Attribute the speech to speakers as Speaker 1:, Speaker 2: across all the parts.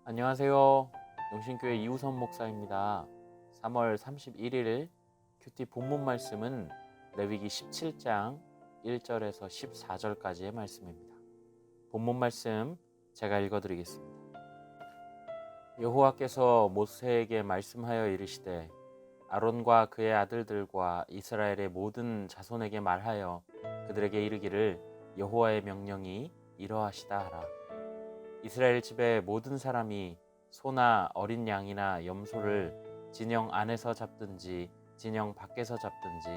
Speaker 1: 안녕하세요. 영신교회 이우선 목사입니다. 3월 31일 큐티 본문 말씀은 레위기 17장 1절에서 14절까지의 말씀입니다. 본문 말씀 제가 읽어드리겠습니다. 여호와께서 모세에게 말씀하여 이르시되 아론과 그의 아들들과 이스라엘의 모든 자손에게 말하여 그들에게 이르기를 여호와의 명령이 이러하시다 하라. 이스라엘 집의 모든 사람이 소나 어린 양이나 염소를 진영 안에서 잡든지 진영 밖에서 잡든지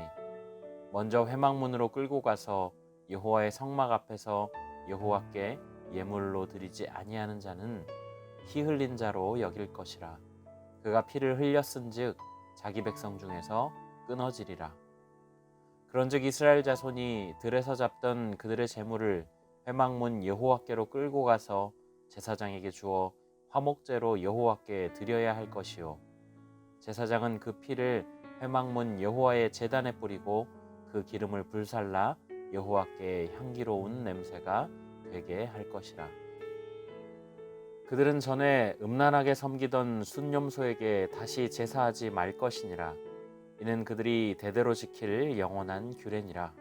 Speaker 1: 먼저 회막문으로 끌고 가서 여호와의 성막 앞에서 여호와께 예물로 드리지 아니하는 자는 피 흘린 자로 여길 것이라. 그가 피를 흘렸은즉 자기 백성 중에서 끊어지리라. 그런즉 이스라엘 자손이 들에서 잡던 그들의 제물을 회막문 여호와께로 끌고 가서 제사장에게 주어 화목제로 여호와께 드려야 할 것이요, 제사장은 그 피를 회막문 여호와의 제단에 뿌리고 그 기름을 불살라 여호와께 향기로운 냄새가 되게 할 것이라. 그들은 전에 음란하게 섬기던 순념소에게 다시 제사하지 말 것이니라. 이는 그들이 대대로 지킬 영원한 규례니라.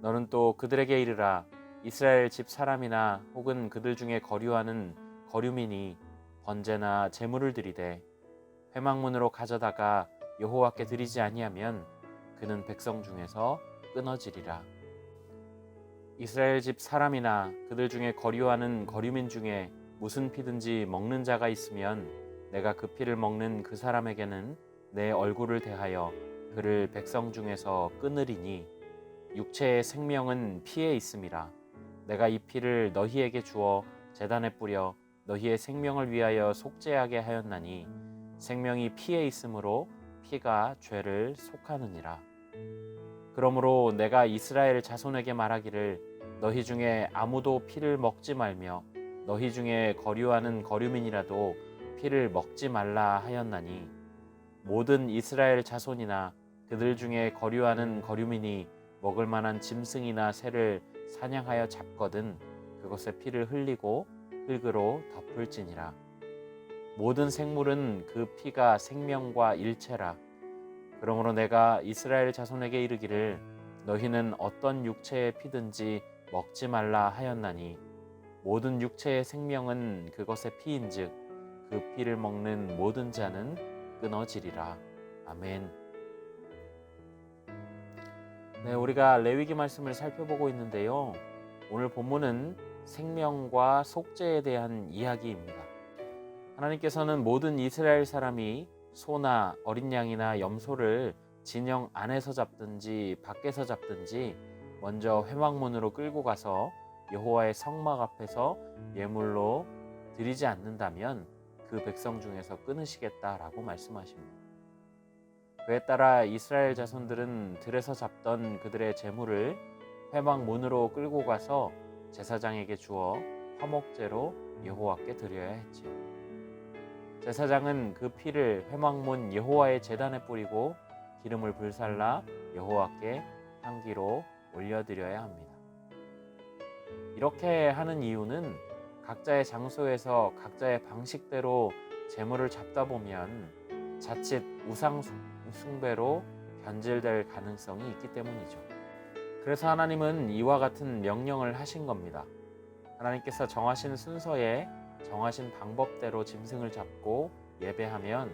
Speaker 1: 너는 또 그들에게 이르라. 이스라엘 집 사람이나 혹은 그들 중에 거류하는 거류민이 번제나 제물을 드리되 회막문으로 가져다가 여호와께 드리지 아니하면 그는 백성 중에서 끊어지리라. 이스라엘 집 사람이나 그들 중에 거류하는 거류민 중에 무슨 피든지 먹는 자가 있으면 내가 그 피를 먹는 그 사람에게는 내 얼굴을 대하여 그를 백성 중에서 끊으리니 육체의 생명은 피에 있음이라. 내가 이 피를 너희에게 주어 제단에 뿌려 너희의 생명을 위하여 속죄하게 하였나니 생명이 피에 있으므로 피가 죄를 속하느니라. 그러므로 내가 이스라엘 자손에게 말하기를 너희 중에 아무도 피를 먹지 말며 너희 중에 거류하는 거류민이라도 피를 먹지 말라 하였나니 모든 이스라엘 자손이나 그들 중에 거류하는 거류민이 먹을 만한 짐승이나 새를 사냥하여 잡거든 그것의 피를 흘리고 흙으로 덮을지니라. 모든 생물은 그 피가 생명과 일체라. 그러므로 내가 이스라엘 자손에게 이르기를 너희는 어떤 육체의 피든지 먹지 말라 하였나니 모든 육체의 생명은 그것의 피인즉 그 피를 먹는 모든 자는 끊어지리라. 아멘. 네, 우리가 레위기 말씀을 살펴보고 있는데요. 오늘 본문은 생명과 속죄에 대한 이야기입니다. 하나님께서는 모든 이스라엘 사람이 소나 어린 양이나 염소를 진영 안에서 잡든지 밖에서 잡든지 먼저 회막문으로 끌고 가서 여호와의 성막 앞에서 예물로 드리지 않는다면 그 백성 중에서 끊으시겠다라고 말씀하십니다. 그에 따라 이스라엘 자손들은 들에서 잡던 그들의 제물을 회막문으로 끌고 가서 제사장에게 주어 화목제로 여호와께 드려야 했지요. 제사장은 그 피를 회막문 여호와의 제단에 뿌리고 기름을 불살라 여호와께 향기로 올려드려야 합니다. 이렇게 하는 이유는 각자의 장소에서 각자의 방식대로 제물을 잡다 보면 자칫 우상 숭배로 변질될 가능성이 있기 때문이죠. 그래서 하나님은 이와 같은 명령을 하신 겁니다. 하나님께서 정하신 순서에 정하신 방법대로 짐승을 잡고 예배하면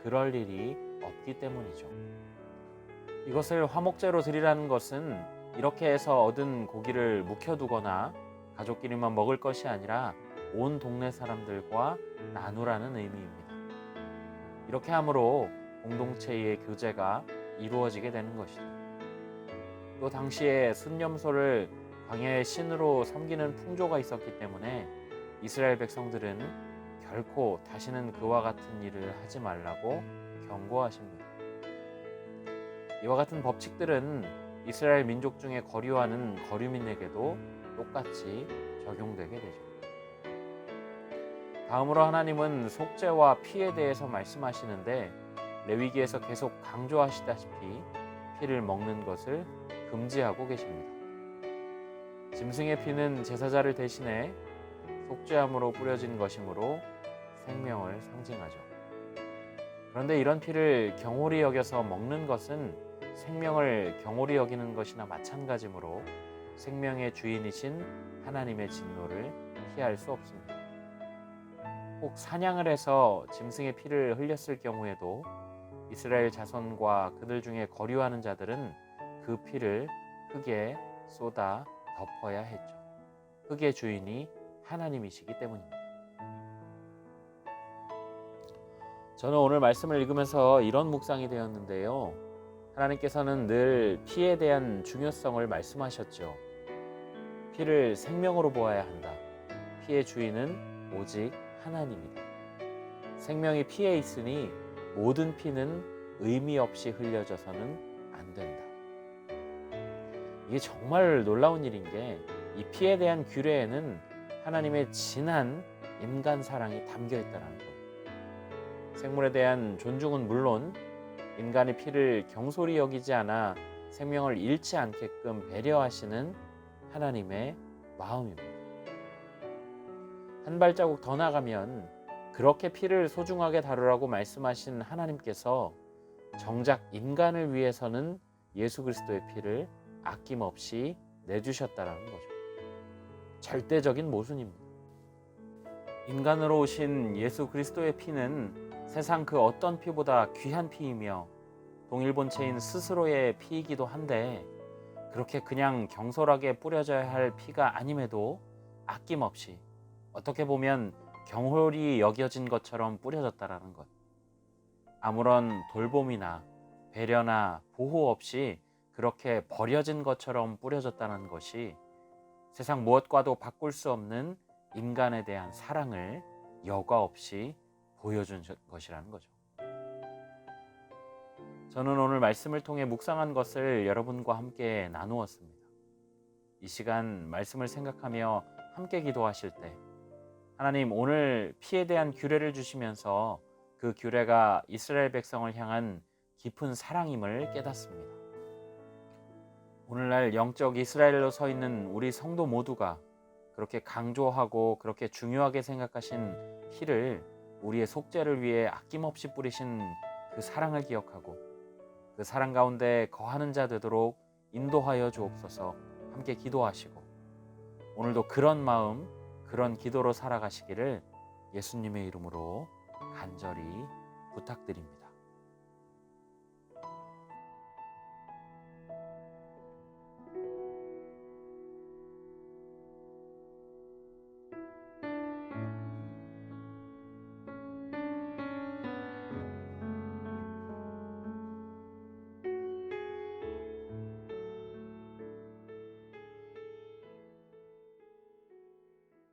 Speaker 1: 그럴 일이 없기 때문이죠. 이것을 화목제로 드리라는 것은 이렇게 해서 얻은 고기를 묵혀두거나 가족끼리만 먹을 것이 아니라 온 동네 사람들과 나누라는 의미입니다. 이렇게 함으로 공동체의 교제가 이루어지게 되는 것이죠. 또 당시에 순념소를 광야의 신으로 섬기는 풍조가 있었기 때문에 이스라엘 백성들은 결코 다시는 그와 같은 일을 하지 말라고 경고하십니다. 이와 같은 법칙들은 이스라엘 민족 중에 거류하는 거류민에게도 똑같이 적용되게 되죠. 다음으로 하나님은 속죄와 피에 대해서 말씀하시는데 레위기에서 계속 강조하시다시피 피를 먹는 것을 금지하고 계십니다. 짐승의 피는 제사자를 대신해 속죄함으로 뿌려진 것이므로 생명을 상징하죠. 그런데 이런 피를 경홀히 여겨서 먹는 것은 생명을 경홀히 여기는 것이나 마찬가지므로 생명의 주인이신 하나님의 진노를 피할 수 없습니다. 혹 사냥을 해서 짐승의 피를 흘렸을 경우에도 이스라엘 자손과 그들 중에 거류하는 자들은 그 피를 흙에 쏟아 덮어야 했죠. 흙의 주인이 하나님이시기 때문입니다. 저는 오늘 말씀을 읽으면서 이런 묵상이 되었는데요. 하나님께서는 늘 피에 대한 중요성을 말씀하셨죠. 피를 생명으로 보아야 한다. 피의 주인은 오직 하나님이다. 생명이 피에 있으니 모든 피는 의미 없이 흘려져서는 안 된다. 이게 정말 놀라운 일인 게 이 피에 대한 규례에는 하나님의 진한 인간 사랑이 담겨 있다는 것. 생물에 대한 존중은 물론 인간의 피를 경솔히 여기지 않아 생명을 잃지 않게끔 배려하시는 하나님의 마음입니다. 한 발자국 더 나가면 그렇게 피를 소중하게 다루라고 말씀하신 하나님께서 정작 인간을 위해서는 예수 그리스도의 피를 아낌없이 내주셨다라는 거죠. 절대적인 모순입니다. 인간으로 오신 예수 그리스도의 피는 세상 그 어떤 피보다 귀한 피이며 동일본체인 스스로의 피이기도 한데 그렇게 그냥 경솔하게 뿌려져야 할 피가 아님에도 아낌없이 어떻게 보면 경홀히 여겨진 것처럼 뿌려졌다라는 것. 아무런 돌봄이나 배려나 보호 없이 그렇게 버려진 것처럼 뿌려졌다는 것이 세상 무엇과도 바꿀 수 없는 인간에 대한 사랑을 여과 없이 보여준 것이라는 거죠. 저는 오늘 말씀을 통해 묵상한 것을 여러분과 함께 나누었습니다. 이 시간 말씀을 생각하며 함께 기도하실 때 하나님 오늘 피에 대한 규례를 주시면서 그 규례가 이스라엘 백성을 향한 깊은 사랑임을 깨닫습니다. 오늘날 영적 이스라엘로 서 있는 우리 성도 모두가 그렇게 강조하고 그렇게 중요하게 생각하신 피를 우리의 속죄를 위해 아낌없이 뿌리신 그 사랑을 기억하고 그 사랑 가운데 거하는 자 되도록 인도하여 주옵소서. 함께 기도하시고 오늘도 그런 마음, 그런 기도로 살아가시기를 예수님의 이름으로 간절히 부탁드립니다.